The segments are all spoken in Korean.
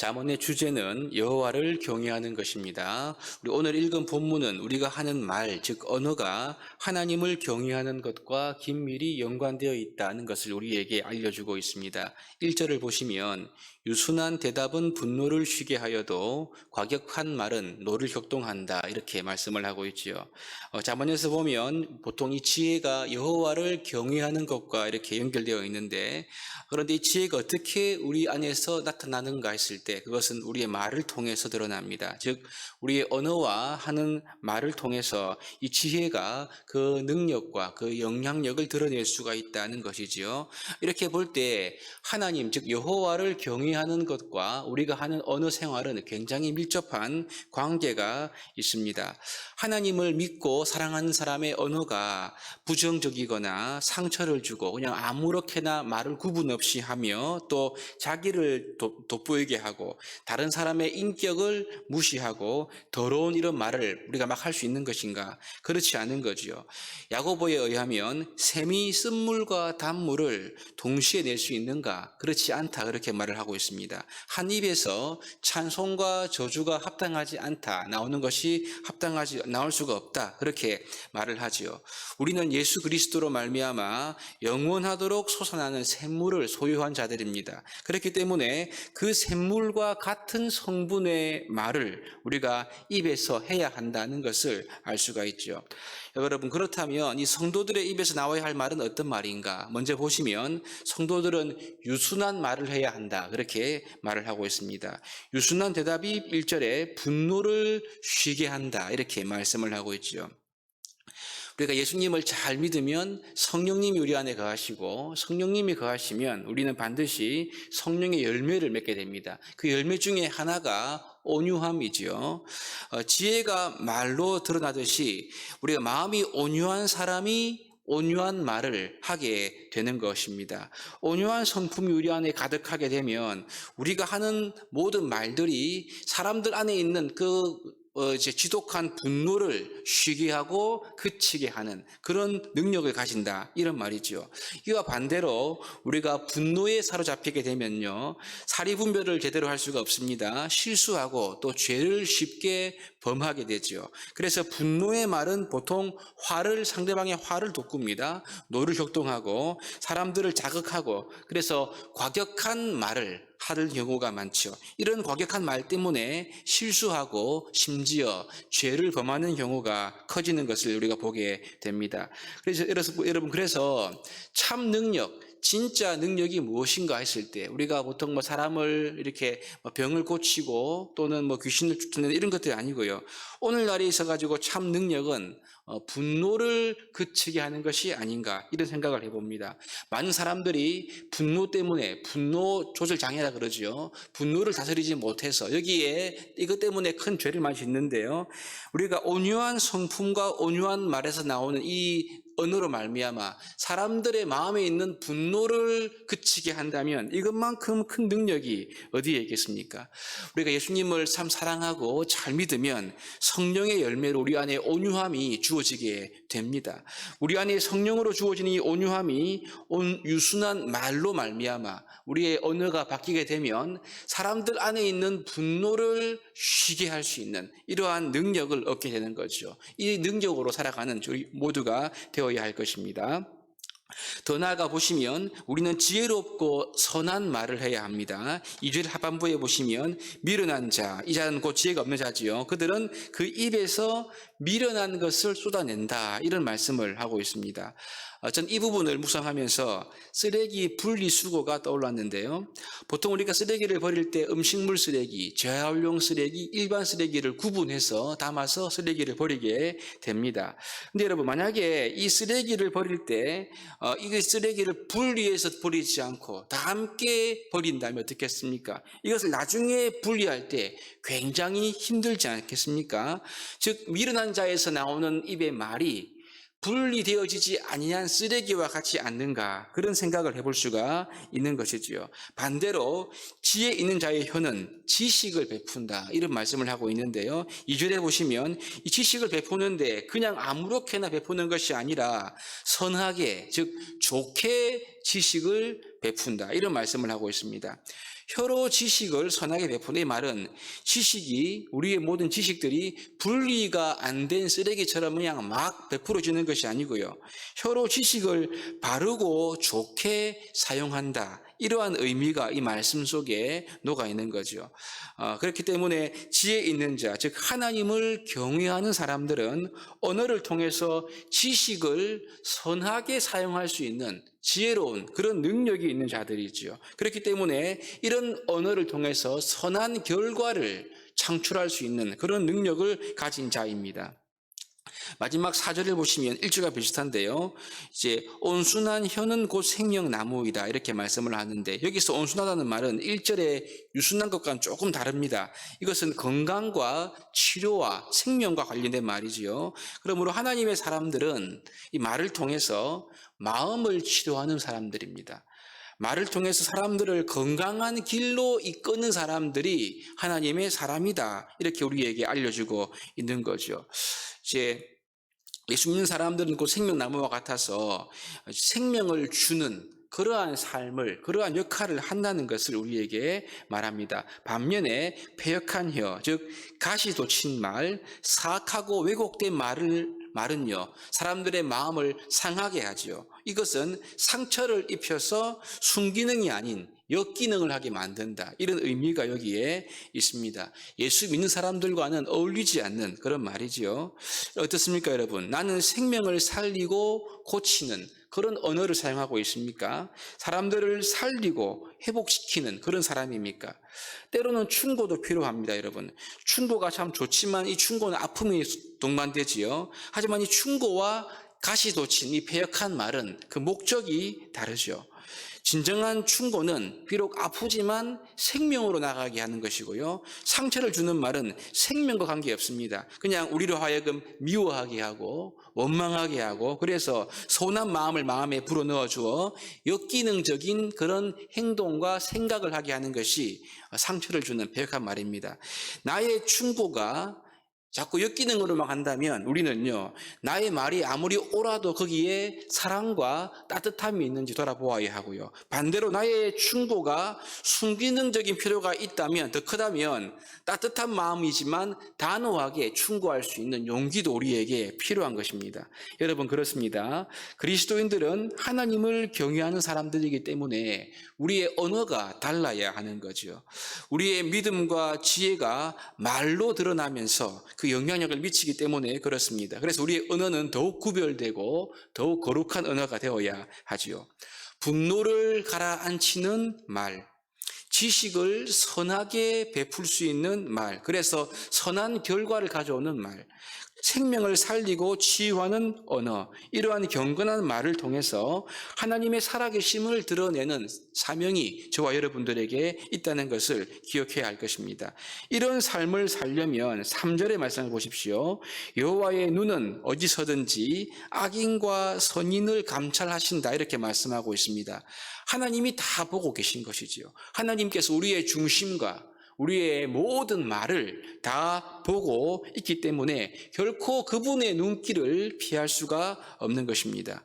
잠언의 주제는 여호와를 경외하는 것입니다. 우리 오늘 읽은 본문은 우리가 하는 말, 즉 언어가 하나님을 경외하는 것과 긴밀히 연관되어 있다는 것을 우리에게 알려주고 있습니다. 1절을 보시면 유순한 대답은 분노를 쉬게 하여도 과격한 말은 노를 격동한다, 이렇게 말씀을 하고 있지요. 잠언에서 보면 보통 이 지혜가 여호와를 경외하는 것과 이렇게 연결되어 있는데, 그런데 이 지혜가 어떻게 우리 안에서 나타나는가 했을 때 그것은 우리의 말을 통해서 드러납니다. 즉 우리의 언어와 하는 말을 통해서 이 지혜가 그 능력과 그 영향력을 드러낼 수가 있다는 것이지요. 이렇게 볼 때 하나님, 즉 여호와를 경외하는 것과 우리가 하는 언어 생활은 굉장히 밀접한 관계가 있습니다. 하나님을 믿고 사랑하는 사람의 언어가 부정적이거나 상처를 주고 그냥 아무렇게나 말을 구분 없이 하며 또 자기를 돋보이게 하고 다른 사람의 인격을 무시하고 더러운 이런 말을 우리가 막 할 수 있는 것인가? 그렇지 않은 거지요. 야고보에 의하면 샘이 쓴물과 단물을 동시에 낼 수 있는가? 그렇지 않다, 그렇게 말을 하고 있습니다. 한 입에서 찬송과 저주가 합당하지 않다, 나오는 것이 나올 수가 없다, 그렇게 말을 하지요. 우리는 예수 그리스도로 말미암아 영원하도록 솟아나는 샘물을 소유한 자들입니다. 그렇기 때문에 그 샘물과 같은 성분의 말을 우리가 입에서 해야 한다는 것을 알 수가 있죠. 여러분, 그렇다면 이 성도들의 입에서 나와야 할 말은 어떤 말인가? 먼저 보시면 성도들은 유순한 말을 해야 한다, 그렇게 말을 하고 있습니다. 유순한 대답이 1절에 분노를 쉬게 한다, 이렇게 말씀을 하고 있죠. 우리가 예수님을 잘 믿으면 성령님이 우리 안에 거하시고 성령님이 거하시면 우리는 반드시 성령의 열매를 맺게 됩니다. 그 열매 중에 하나가 온유함이지요. 지혜가 말로 드러나듯이 우리가 마음이 온유한 사람이 온유한 말을 하게 되는 것입니다. 온유한 성품이 우리 안에 가득하게 되면 우리가 하는 모든 말들이 사람들 안에 있는 지독한 분노를 쉬게 하고 그치게 하는 그런 능력을 가진다, 이런 말이죠. 이와 반대로 우리가 분노에 사로잡히게 되면요, 사리분별을 제대로 할 수가 없습니다. 실수하고 또 죄를 쉽게 범하게 되죠. 그래서 분노의 말은 보통 상대방의 화를 돋굽니다. 노를 격동하고 사람들을 자극하고, 그래서 과격한 말을 하는 경우가 많죠. 이런 과격한 말 때문에 실수하고 심지어 죄를 범하는 경우가 커지는 것을 우리가 보게 됩니다. 그래서 여러분, 참 능력, 진짜 능력이 무엇인가 했을 때 우리가 보통 사람을 이렇게 병을 고치고 또는 귀신을 쫓아내는 이런 것들이 아니고요. 오늘날에 있어가지고 참 능력은 분노를 그치게 하는 것이 아닌가, 이런 생각을 해봅니다. 많은 사람들이 분노 때문에, 분노 조절 장애라 그러죠. 분노를 다스리지 못해서 여기에 이것 때문에 큰 죄를 많이 짓는데요. 우리가 온유한 성품과 온유한 말에서 나오는 이 언어로 말미암아 사람들의 마음에 있는 분노를 그치게 한다면 이것만큼 큰 능력이 어디에 있겠습니까? 우리가 예수님을 참 사랑하고 잘 믿으면 성령의 열매로 우리 안에 온유함이 주어지게 됩니다. 우리 안에 성령으로 주어지는 이 온유함이 유순한 말로 말미암아 우리의 언어가 바뀌게 되면 사람들 안에 있는 분노를 쉬게 할 수 있는 이러한 능력을 얻게 되는 거죠. 이 능력으로 살아가는 우리 모두가 되어야 할 것입니다. 더 나아가 보시면 우리는 지혜롭고 선한 말을 해야 합니다. 2절 하반부에 보시면 미련한 자, 이 자는 곧 지혜가 없는 자지요. 그들은 그 입에서 미련한 것을 쏟아낸다, 이런 말씀을 하고 있습니다. 전 이 부분을 묵상하면서 쓰레기 분리수거가 떠올랐는데요. 보통 우리가 쓰레기를 버릴 때 음식물 쓰레기, 재활용 쓰레기, 일반 쓰레기를 구분해서 담아서 쓰레기를 버리게 됩니다. 근데 여러분, 만약에 이 쓰레기를 버릴 때 이 쓰레기를 분리해서 버리지 않고 다 함께 버린다면 어떻겠습니까? 이것을 나중에 분리할 때 굉장히 힘들지 않겠습니까? 즉 미련한 자에서 나오는 입의 말이 분리되어지지 아니한 쓰레기와 같지 않는가, 그런 생각을 해볼 수가 있는 것이지요. 반대로 지혜 있는 자의 혀는 지식을 베푼다, 이런 말씀을 하고 있는데요. 2절에 보시면 이 지식을 베푸는데 그냥 아무렇게나 베푸는 것이 아니라 선하게, 즉 좋게 지식을 베푼다, 이런 말씀을 하고 있습니다. 혀로 지식을 선하게 베푸는 이 말은 지식이 우리의 모든 지식들이 분리가 안 된 쓰레기처럼 그냥 막 베풀어지는 것이 아니고요. 혀로 지식을 바르고 좋게 사용한다. 이러한 의미가 이 말씀 속에 녹아 있는 거죠. 그렇기 때문에 지혜 있는 자, 즉 하나님을 경외하는 사람들은 언어를 통해서 지식을 선하게 사용할 수 있는 지혜로운 그런 능력이 있는 자들이지요. 그렇기 때문에 이런 언어를 통해서 선한 결과를 창출할 수 있는 그런 능력을 가진 자입니다. 마지막 4절을 보시면 1절과 비슷한데요. 이제 온순한 혀는 곧 생명나무이다 이렇게 말씀을 하는데, 여기서 온순하다는 말은 1절에 유순한 것과는 조금 다릅니다. 이것은 건강과 치료와 생명과 관련된 말이지요. 그러므로 하나님의 사람들은 이 말을 통해서 마음을 치료하는 사람들입니다. 말을 통해서 사람들을 건강한 길로 이끄는 사람들이 하나님의 사람이다, 이렇게 우리에게 알려주고 있는 거죠. 이제 예수 믿는 사람들은 그 생명나무와 같아서 생명을 주는 그러한 삶을, 그러한 역할을 한다는 것을 우리에게 말합니다. 반면에 패역한 혀, 즉 가시 돋친 말, 사악하고 왜곡된 말은요, 사람들의 마음을 상하게 하죠. 이것은 상처를 입혀서 순기능이 아닌 역기능을 하게 만든다, 이런 의미가 여기에 있습니다. 예수 믿는 사람들과는 어울리지 않는 그런 말이지요. 어떻습니까, 여러분? 나는 생명을 살리고 고치는 그런 언어를 사용하고 있습니까? 사람들을 살리고 회복시키는 그런 사람입니까? 때로는 충고도 필요합니다, 여러분. 충고가 참 좋지만 이 충고는 아픔이 동반되지요. 하지만 이 충고와 가시돋친 이 패역한 말은 그 목적이 다르죠. 진정한 충고는 비록 아프지만 생명으로 나가게 하는 것이고요. 상처를 주는 말은 생명과 관계없습니다. 그냥 우리로 하여금 미워하게 하고 원망하게 하고, 그래서 서운한 마음을 마음에 불어넣어 주어 역기능적인 그런 행동과 생각을 하게 하는 것이 상처를 주는 배역한 말입니다. 나의 충고가 자꾸 역기능으로만 간다면 우리는요, 나의 말이 아무리 옳아도 거기에 사랑과 따뜻함이 있는지 돌아보아야 하고요. 반대로 나의 충고가 순기능적인 필요가 있다면, 더 크다면 따뜻한 마음이지만 단호하게 충고할 수 있는 용기도 우리에게 필요한 것입니다. 여러분, 그렇습니다. 그리스도인들은 하나님을 경외하는 사람들이기 때문에 우리의 언어가 달라야 하는 거죠. 우리의 믿음과 지혜가 말로 드러나면서 그 영향력을 미치기 때문에 그렇습니다. 그래서 우리의 언어는 더욱 구별되고 더욱 거룩한 언어가 되어야 하지요. 분노를 가라앉히는 말, 지식을 선하게 베풀 수 있는 말, 그래서 선한 결과를 가져오는 말, 생명을 살리고 치유하는 언어, 이러한 경건한 말을 통해서 하나님의 살아계심을 드러내는 사명이 저와 여러분들에게 있다는 것을 기억해야 할 것입니다. 이런 삶을 살려면 3절의 말씀을 보십시오. 여호와의 눈은 어디서든지 악인과 선인을 감찰하신다, 이렇게 말씀하고 있습니다. 하나님이 다 보고 계신 것이지요. 하나님께서 우리의 중심과 우리의 모든 말을 다 보고 있기 때문에 결코 그분의 눈길을 피할 수가 없는 것입니다.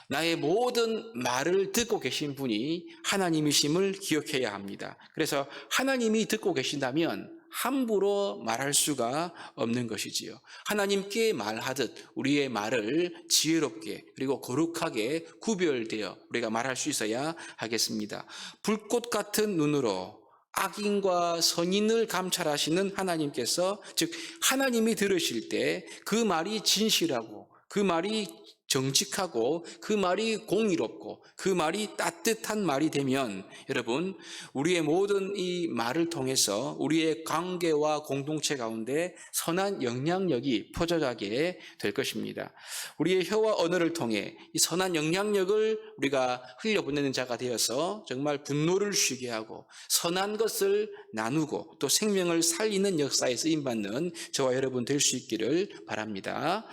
나의 모든 말을 듣고 계신 분이 하나님이심을 기억해야 합니다. 그래서 하나님이 듣고 계신다면 함부로 말할 수가 없는 것이지요. 하나님께 말하듯 우리의 말을 지혜롭게 그리고 거룩하게 구별되어 우리가 말할 수 있어야 하겠습니다. 불꽃 같은 눈으로 악인과 선인을 감찰하시는 하나님께서, 즉 하나님이 들으실 때 그 말이 진실하고 그 말이 정직하고 그 말이 공의롭고 그 말이 따뜻한 말이 되면, 여러분, 우리의 모든 이 말을 통해서 우리의 관계와 공동체 가운데 선한 영향력이 퍼져가게 될 것입니다. 우리의 혀와 언어를 통해 이 선한 영향력을 우리가 흘려보내는 자가 되어서 정말 분노를 쉬게 하고 선한 것을 나누고 또 생명을 살리는 역사에 쓰임받는 저와 여러분 될 수 있기를 바랍니다.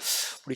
우리